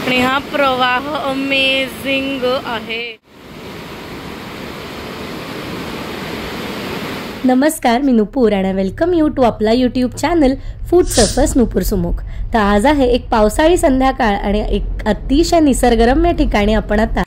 आणि हा प्रवाह अमेझिंग आहे। नमस्कार, मी नुपूर आणि वेलकम यू टू आपला यूट्यूब चॅनल फूड सर्फर्स नुपूर सुमुख। तर आज आहे एक पावसाळी संध्याकाळ आणि एक अतिशय निसर्गरम्य ठिकाणी आपण आता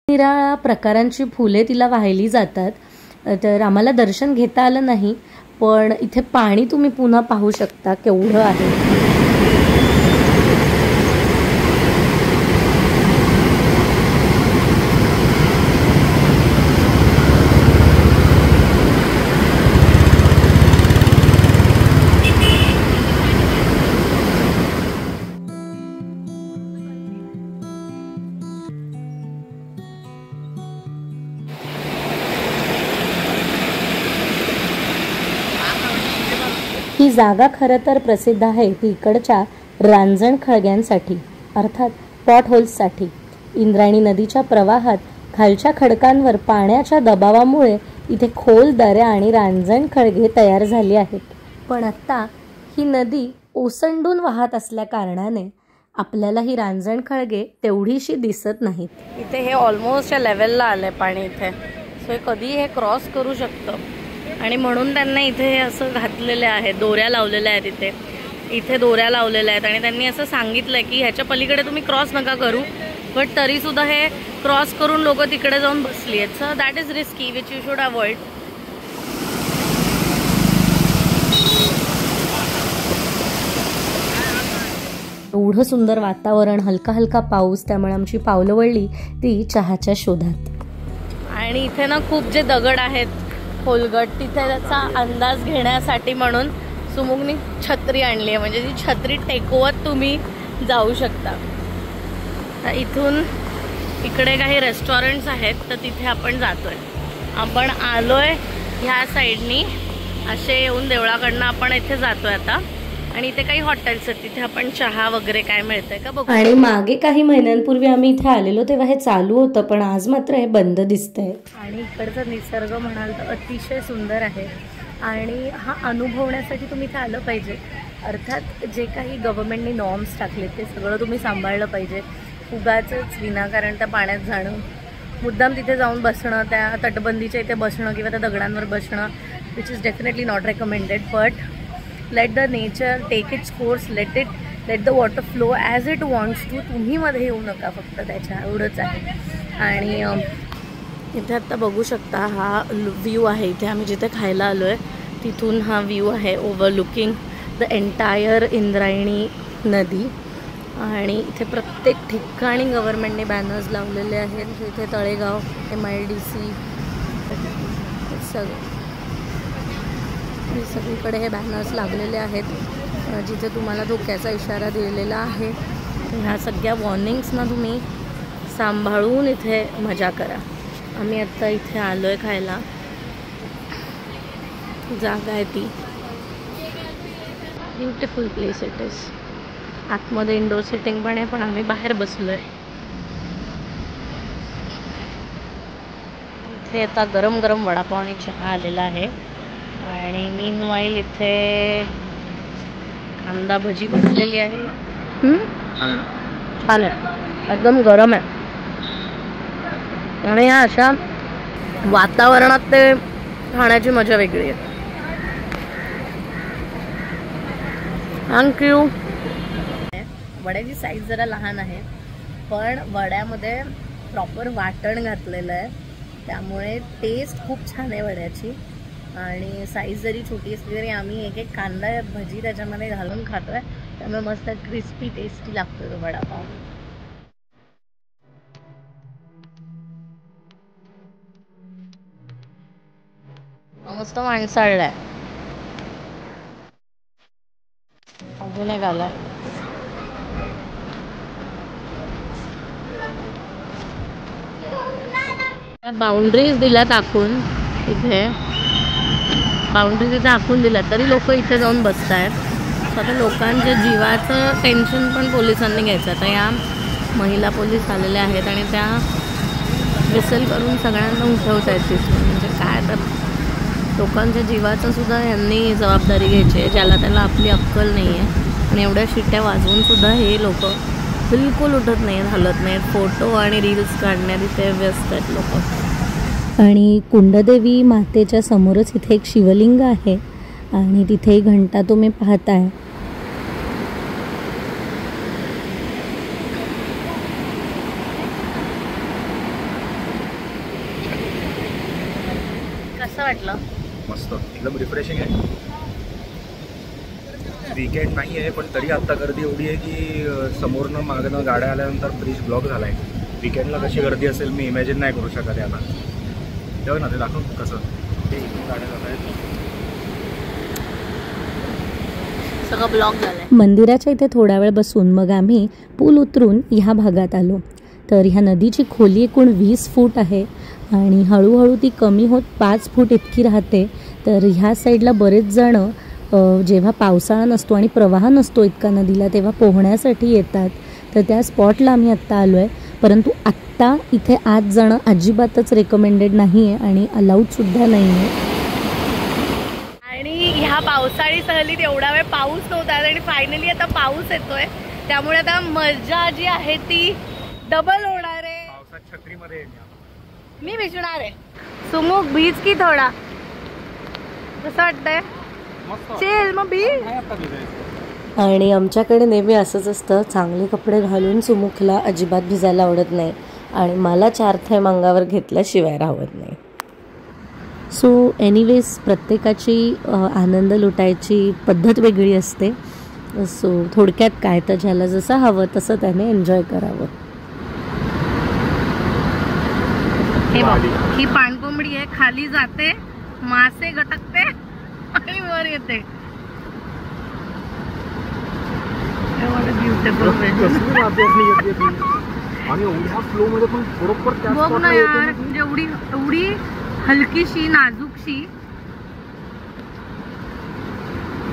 निराळ्या प्रकारांची फुले तिला वाहिली जातात। तर आम्हाला दर्शन घेता आलं नाही, पण इथे पाणी तुम्ही पुन्हा पाहू शकता केवढं आहे। ही जागा खरं तर प्रसिद्ध आहे ती इकडच्या रांजण खळग्यांसाठी, अर्थात पॉट होल्ससाठी। इंद्रायणी नदीच्या प्रवाहात खालच्या खडकांवर पाण्याच्या दबावामुळे इथे खोल दऱ्या आणि रांजण खळगे तयार झाली आहेत। पण आता ही नदी ओसंडून वाहत असल्या कारणाने आपल्याला ही रांजण खळगे तेवढीशी दिसत नाहीत। इथे हे ऑलमोस्ट या लेवलला आलंय पाणी इथे, सो कधी हे क्रॉस करू शकतं आणि म्हणून त्यांना इथे असं घातलेले आहे, दोऱ्या लावलेल्या आहेत इथे। इथे दोऱ्या लावलेल्या आहेत आणि त्यांनी असं सांगितलंय की ह्याच्या पलीकडे तुम्ही क्रॉस नका करू, बट तरी सुद्धा हे क्रॉस करून लोक तिकडे जाऊन बसली आहेत. So that is risky which you should avoid. एवढं सुंदर वातावरण, हलका हलका पाऊस, त्यामुळे आमची पावलं वळली ती चहाच्या शोधात. आणि इथे ना खूप जे दगड आहेत खोलगट, तिथे त्याचा अंदाज घेण्यासाठी म्हणून सुमुगनी छत्री आणली आहे, म्हणजे ती छत्री टेकवत तुम्ही जाऊ शकता. इथून इकडे काही रेस्टॉरंट्स आहेत तर तिथे आपण जातोय. आपण आलोय ह्या साईडनी, असे येऊन देवळाकडनं आपण इथे जातोय आता. आणि इथे काही हॉटेल्स आहेत, तिथे आपण चहा वगैरे काय मिळतंय का बघू. आणि मागे काही महिन्यांपूर्वी आम्ही इथे आलेलो तेव्हा हे चालू होतं, पण आज मात्र हे बंद दिसतंय. आणि इकडचा निसर्ग म्हणाल तर अतिशय सुंदर आहे आणि हा अनुभवण्यासाठी तुम्ही इथे आलं पाहिजे. अर्थात जे काही गव्हर्नमेंटने नॉर्म्स टाकले ते सगळं तुम्ही सांभाळलं पाहिजे. उगाचच विनाकारण त्या पाण्यात जाणं, मुद्दाम तिथे जाऊन बसणं, त्या तटबंदीच्या इथे बसणं किंवा त्या दगडांवर बसणं, which is definitely not recommended. But let the nature take its course, let the water flow as it wants to. तुम्ही मध्ये येऊ नका फक्त, त्याच्या एवढंच आहे. आणि इथे आत्ता बघू शकता हा व्ह्यू आहे. इथे आम्ही जिथे खायला आलो आहे तिथून हा व्ह्यू आहे, ओव्हरलुकिंग द एंटायर इंद्रायणी नदी. आणि इथे प्रत्येक ठिकाणी गव्हर्नमेंटने बॅनर्स लावलेले आहेत. इथे तळेगाव, MIDC सगळीकडे हे बॅनर्स लागलेले आहेत जिथे तुम्हाला धोक्याचा इशारा दिलेला आहे. ह्या सगळ्या वॉर्निंग्सना तुम्ही सांभाळून इथे मजा करा. आम्ही आत्ता इथे आलो आहे खायला. जागा आहे ती, ब्युटिफुल प्लेस इट इज. आतमध्ये इंडोर सिटिंग पण आहे, पण आम्ही बाहेर बसलो आहे. इथे आता गरम गरम वडापाव आणि चहा आलेला आहे. आणि मीनवाईल इथे कांदा भजी बनलेली आहे. छान आहे, एकदम गरम आहे. आणि ह्या अशा वातावरणात ते खाण्याची मजा वेगळी आहे. थँक्यू. वड्याची साईज जरा लहान आहे, पण वड्यामध्ये प्रॉपर वाटण घातलेलं आहे, त्यामुळे टेस्ट खूप छान आहे वड्याची. आणि साईज जरी छोटी असली तरी आम्ही एक एक कांदा भजी त्याच्यामध्ये घालून खातोय, त्यामुळे मस्त क्रिस्पी टेस्टी लागतो तो वडापाव. मस्त माणसाळलाय, अजून एक आलाय. बाउंड्रीज दिल्या टाकून, इथे बाउंड्रीज इथे आखून दिल्यात तरी लोक इथे जाऊन बसत आहेत. आता लोकांच्या जीवाचं टेन्शन पण पोलिसांनी घ्यायचं. आता या महिला पोलीस आलेल्या आहेत आणि त्या विसल करून सगळ्यांना उठवत आहेत तिथून. म्हणजे काय, तर लोकांच्या जीवाचं सुद्धा यांनी जबाबदारी घ्यायची आहे, ज्याला त्याला आपली अक्कल नाही आहे. आणि एवढ्या शिट्ट्या वाजवून सुद्धा हे लोक बिलकुल उठत नाहीत, हलत नाहीत. फोटो आणि रील्स काढण्यात इथे व्यस्त आहेत लोक. आणि कुंडदेवी मातेच्या समोरच इथे एक शिवलिंग आहे आणि तिथे घंटा तुम्ही पाहताय. कसं वाटलं? मस्त, एकदम रिफ्रेशिंग आहे. वीकेंड नाही आहे पण तरी आत्ता गर्दी एवढी आहे की समोरनं मागनं गाड्या आल्यानंतर ब्रिज ब्लॉक झाला आहे. वीकेंडला कशी गर्दी असेल मी इमॅजिन नाही करू शकत याला. तेव्हा ना ते दाखव कसं ते गाड्या जात आहेत, सगळं ब्लॉक झालंय. मंदिराच्या इथे थोडा वेळ बसून मग आम्ही पूल उतरून ह्या भागात आलो. तर ह्या नदीची खोली एकूण 20 फूट आहे आणि हळूहळू ती कमी होत 5 फूट इतकी राहते. तर ह्या साईडला बरेच जण जेव्हा पावसाळा नसतो आणि प्रवाह नसतो इतका नदीला तेव्हा पोहण्यासाठी येतात. तर त्या स्पॉटला आम्ही आत्ता आलो आहे, परंतु आत्ता इथे आत जाणं अजिबातच रेकमेंडेड नाही आहे आणि अलाउडसुद्धा नाही आहे. आणि ह्या पावसाळी सहलीत एवढा वेळ पाऊस नव्हता आणि फायनली आता पाऊस येतोय, त्यामुळे आता मजा जी आहे ती डबल होणार आहे. पावसात छत्रीमध्ये मी भिजणार आहे. सुमुख बीज की थोडा, कसं वाटतंय? चल मग बीज. आणि आमच्याकडे नेहमी असंच असतं, चांगले कपडे घालून सुमुखला अजिबात भिजायला आवडत नाही आणि मला 4 थेंब अंगावर घेतल्याशिवाय राहत नाही. सो एनिवेज प्रत्येकाची आनंद लुटायची पद्धत वेगळी असते. सो थोडक्यात काय, तर ज्याला जसं हवं तसं त्याने एन्जॉय करावं. हे बघ, ही पाणकोंबडी आहे, खाली जाते, मासे गटकते आणि वर येते. बघ ना यार, एवढी हलकीशी नाजूकशी.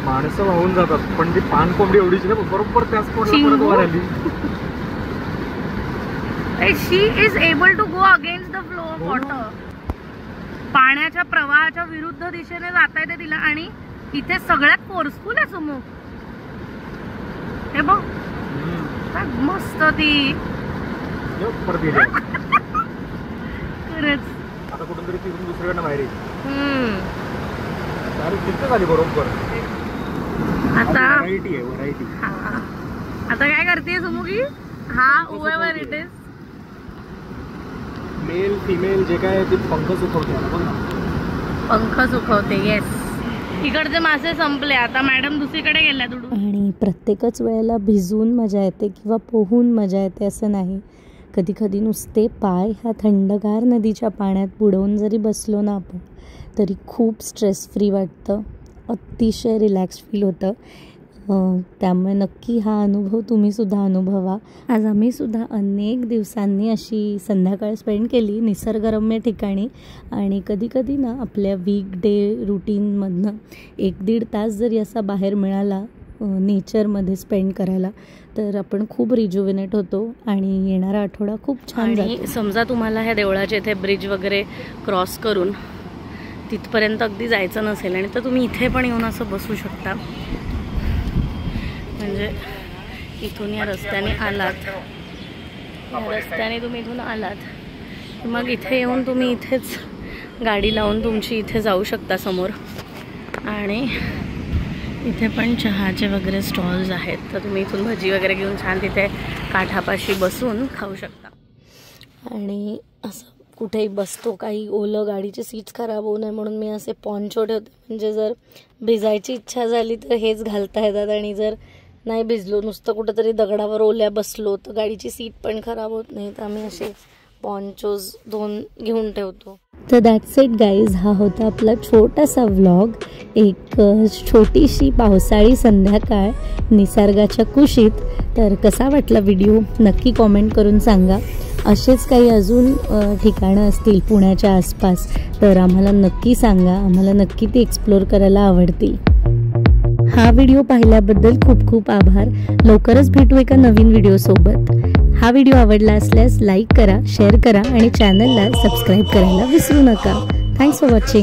माणसं वाहून जातात पण ती पाणकोंबडी एवढीची ना, बरोबर त्याच स्पॉटला वर आली. She is able to go against the flow of water. पाण्याच्या प्रवाहाच्या विरुद्ध दिशेने जाता येते तिला. आणि इथे सगळ्यात फोर्सफुल आहे सुमुख. हे बघ मस्त ती. खरंच आता कुठून तरी फिरून दुसरीकडे बाहेर येईल. झाली बरोबर. आता व्हरायटी आहे, व्हरायटी. आता काय करते सुमुखी? हा over it is male female जे काय ते पंख सुकवते. पंख सुकवते. येस. इकडचे मासे संपले, आता मॅडम दुसरीकडे गेल्या दुडू. आणि प्रत्येकच वेळेला भिजून मजा येते किंवा पोहून मजा येते असं नाही. कधी कधी नुसते पाय ह्या थंडगार नदीच्या पाण्यात बुडवून जरी बसलो ना आपण, तरी खूप स्ट्रेस फ्री वाटतं, अतिशय रिलॅक्स फील होतं. त्यामुळे नक्की हा अनुभव तुम्हीसुद्धा अनुभवा. आज आम्हीसुद्धा अनेक दिवसांनी अशी संध्याकाळ स्पेंड केली निसर्गरम्य ठिकाणी. आणि कधीकधी ना आपल्या वीकडे रुटीनमधनं 1-1.5 तास जरी असा बाहेर मिळाला नेचरमध्ये स्पेंड करायला, तर आपण खूप रिज्युविनेट होतो आणि येणारा आठवडा खूप छान जातो. समजा तुम्हाला ह्या देवळाच्या इथे ब्रिज वगैरे क्रॉस करून तिथपर्यंत अगदी जायचं नसेल आणि तर तुम्ही इथे पण येऊन असं बसू शकता. म्हणजे इथून या रस्त्याने आलात, तुम्ही इथून आलात मग इथे येऊन तुम्ही इथेच गाडी लावून तुमची इथे जाऊ शकता समोर. आणि इथे पण चहाचे वगैरे स्टॉल्स आहेत, तर तुम्ही इथून भजी वगैरे घेऊन छान तिथे काठापाशी बसून खाऊ शकता. आणि असं कुठेही बसतो, काही ओलं, गाडीचे सीट्स खराब होऊ नये म्हणून मी असे पॉन्चो ठेवते. म्हणजे जर भिजायची इच्छा झाली तर हेच घालता येतात. आणि जर नाही भिजलो, नुसतं कुठंतरी दगडावर ओल्या बसलो, तर गाडीची सीट पण खराब होत नाही. तर आम्ही असे पॉन्चोज 2 घेऊन ठेवतो. तर दॅट्स इट गाईज. हा होता आपला छोटासा व्लॉग. एक छोटीशी पावसाळी संध्याकाळ निसर्गाच्या कुशीत. तर कसा वाटला व्हिडिओ नक्की कॉमेंट करून सांगा. असेच काही अजून ठिकाणं असतील पुण्याच्या आसपास तर आम्हाला नक्की सांगा. आम्हाला नक्की ती एक्सप्लोर करायला आवडतील. हा व्हिडिओ पाहिल्याबद्दल खूप खूप आभार. लवकरच भेटू एका नवीन व्हिडिओसोबत. हा व्हिडिओ आवडला असल्यास लाईक करा, शेअर करा आणि चॅनलला सबस्क्राईब करायला विसरू नका. Thanks for watching.